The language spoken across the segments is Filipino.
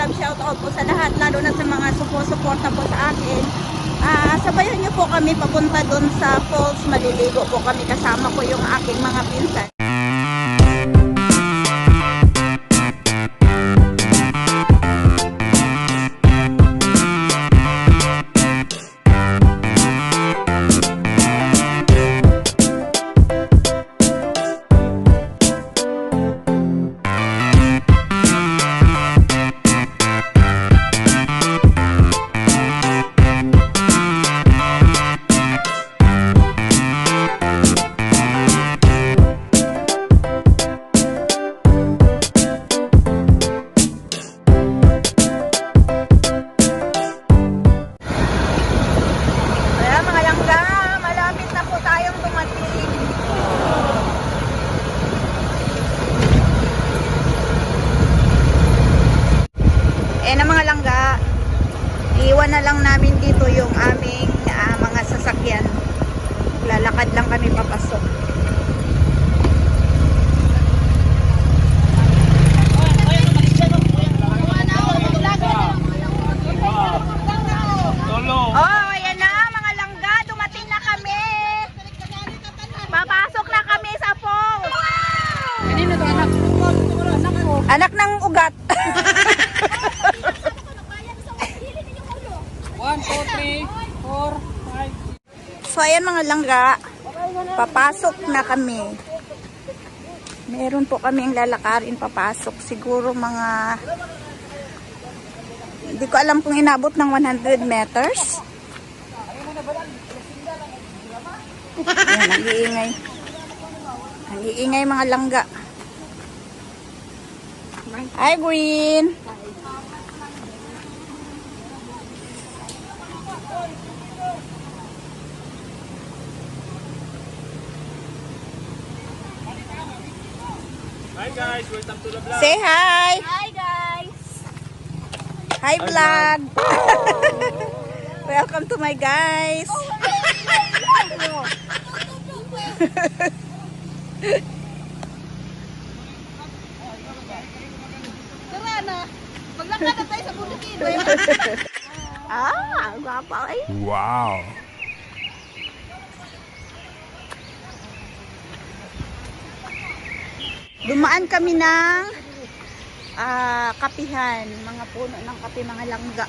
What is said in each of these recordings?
love shout out po sa lahat, lalo na sa mga suporta po sa akin. Sabayan niyo po kami papunta doon sa falls, maliligo po kami, kasama ko yung aking mga pinsan. Iwan na lang namin dito yung aming mga sasakyan. Lalakad lang kami papasok. Oh, ayan na mga langga, dumating na kami. Papasok na kami sa falls. Kanino to anak? Anak ko. Anak ng ugat. 1, 2, 3, 4, 5. So ayan mga langga, papasok na kami. Meron po kaming lalakarin papasok. Siguro mga, hindi ko alam kung inabot ng 100 meters. Ayan, ang iingay. Ang iingay mga langga. Hi Green! Hi guys, welcome to the vlog. Say hi! Hi guys! Hi vlog! Welcome to my guys! Tara na! Maglakad na tayo sa bundukid. Gwapa ay! Wow! Dumaan kami ng kapihan, mga puno ng kape, mga langga.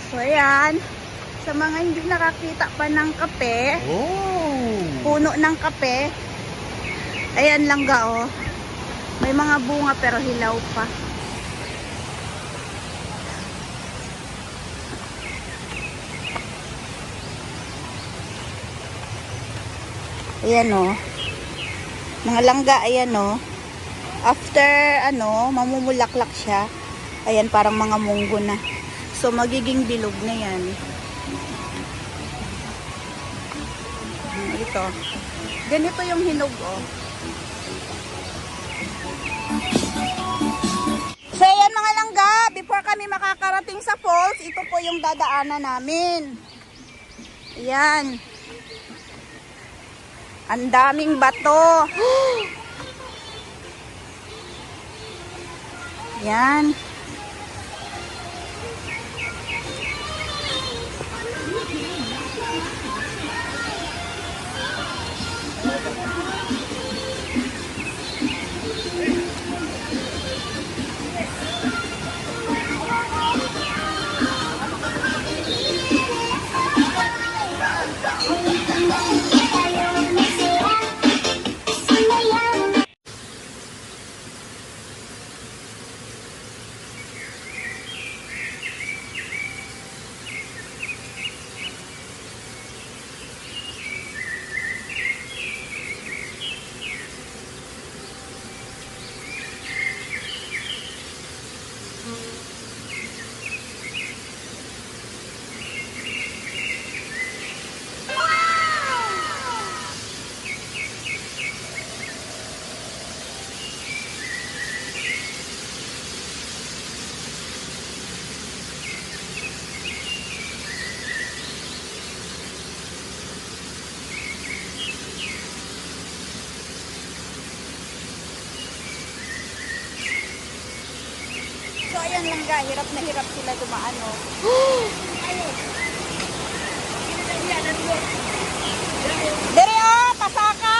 So ayan, sa mga hindi nakakita pa ng kape, puno ng kape, ayan langga oh. May mga bunga pero hilaw pa. Ayan oh. Mga langga, ayan o. After, mamumulaklak siya. Ayan, parang mga munggo na. So, magiging bilog na yan. Ito. Ganito yung hinog, oh. So, ayan mga langga. Before kami makakarating sa falls, ito po yung dadaanan namin. Ayan. Ang daming bato. Yan. So ayan lang ga, hirap na hirap sila dumaan, no. Dere oh, pasaka.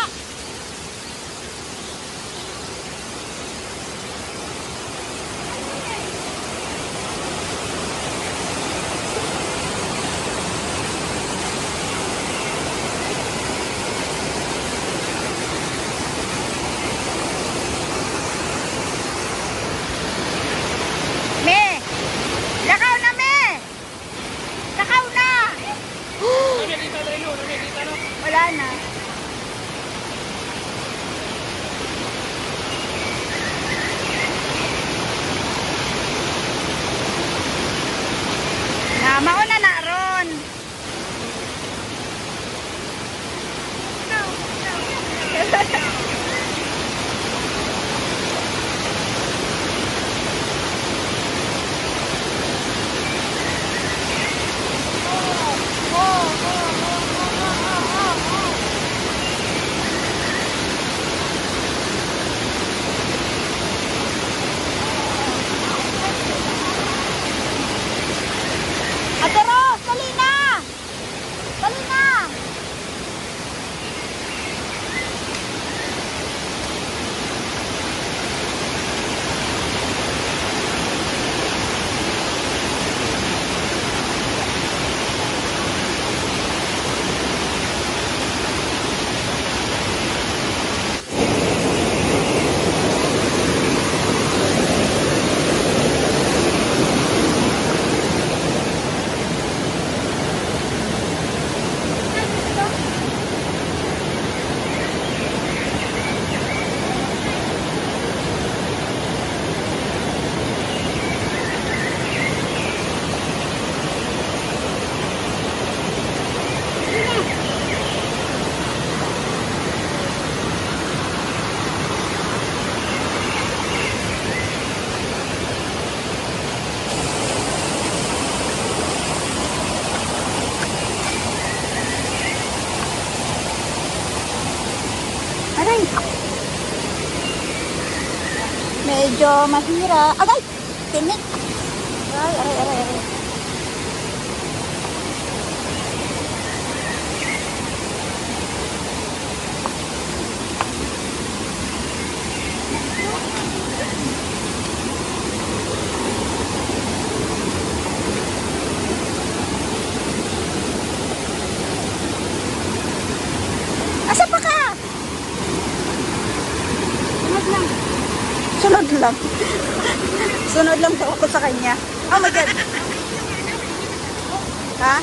Me, lakaw na me. Lakaw na. Wala na. Na, mauna na ron. Ate Ros, dali na! Dali na! Aray! Medyo mahira. Agay! Tinik! Ay, aray. Asa pa ka? Sunod lang. Sunod lang daw ako sa kanya. Oh my God. Ha?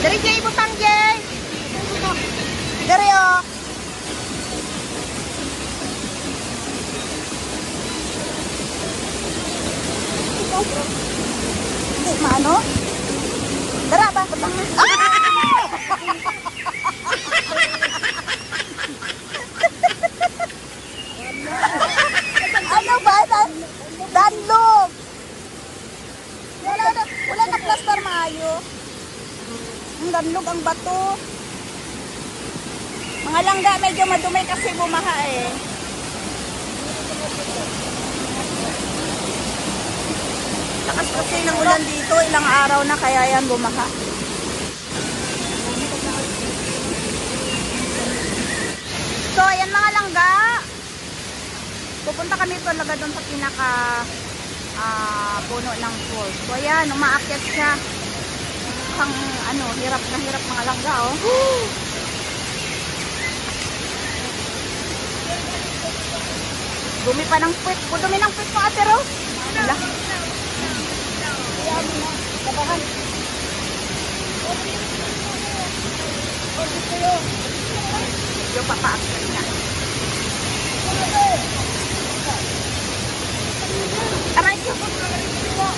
Dari Jay, butang Jay. Dari oh. Hindi, maano? Dara ba? Butang na. Ah! Ano ba? Danlog. Wala na plaster maayo. Ang danlog ang bato. Mga langga medyo madumi kasi bumaha eh. lakas kasi ng ulan dito. Ilang araw na kaya yan bumaha. So, ayan mga langga. Pupunta kami talaga doon sa pinaka puno ng falls. So, ayan, umaakyat siya. Mukhang, hirap na hirap mga langga, oh. Dumi pa ng puwit. Dumi ng puwit mo, Ate Rose. Wala. Labahan. Yung papaakyat niya. Aray ko. Wow!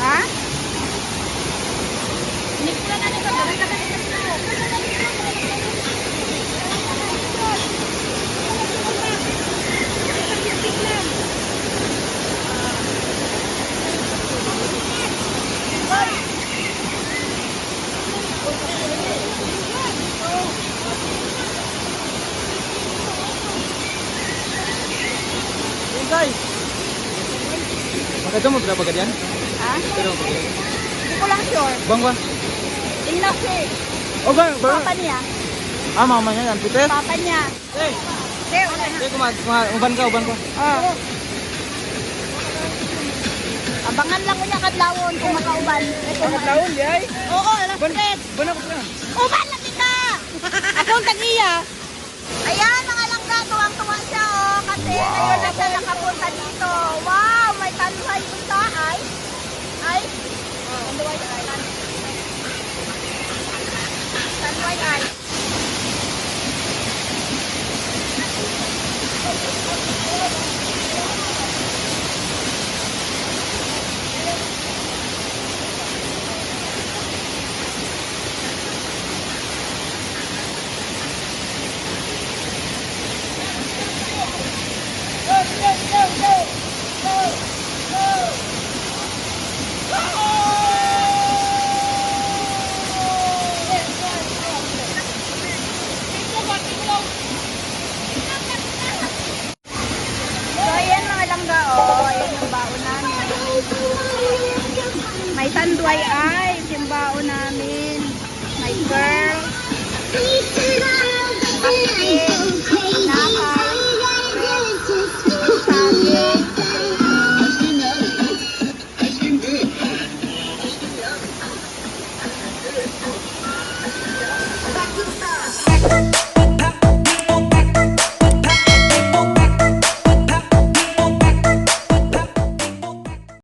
Ha? Guys. Maganda mo berapa ganyan? Ha? Pero Hindi ko lang sure. bang ba? Tingnan siya. Oh bang, Papa niya. Ah, mamanya yan, Peter. Papa niya. Eh, Wala na. uban ka. Oh. Abangan lang ko niya kadlawon kung makauban. Taon di ay. Oo, alas 3. Bana ko na. Uban na kita! Akong tag-iya. Ayan, mga langga, tuwang-tuwa siya, oh. Kasi ngayon na siya nakapunta dito. Wow, may Tanduay punta. Ay. Tanduay Island. Tanduay Island.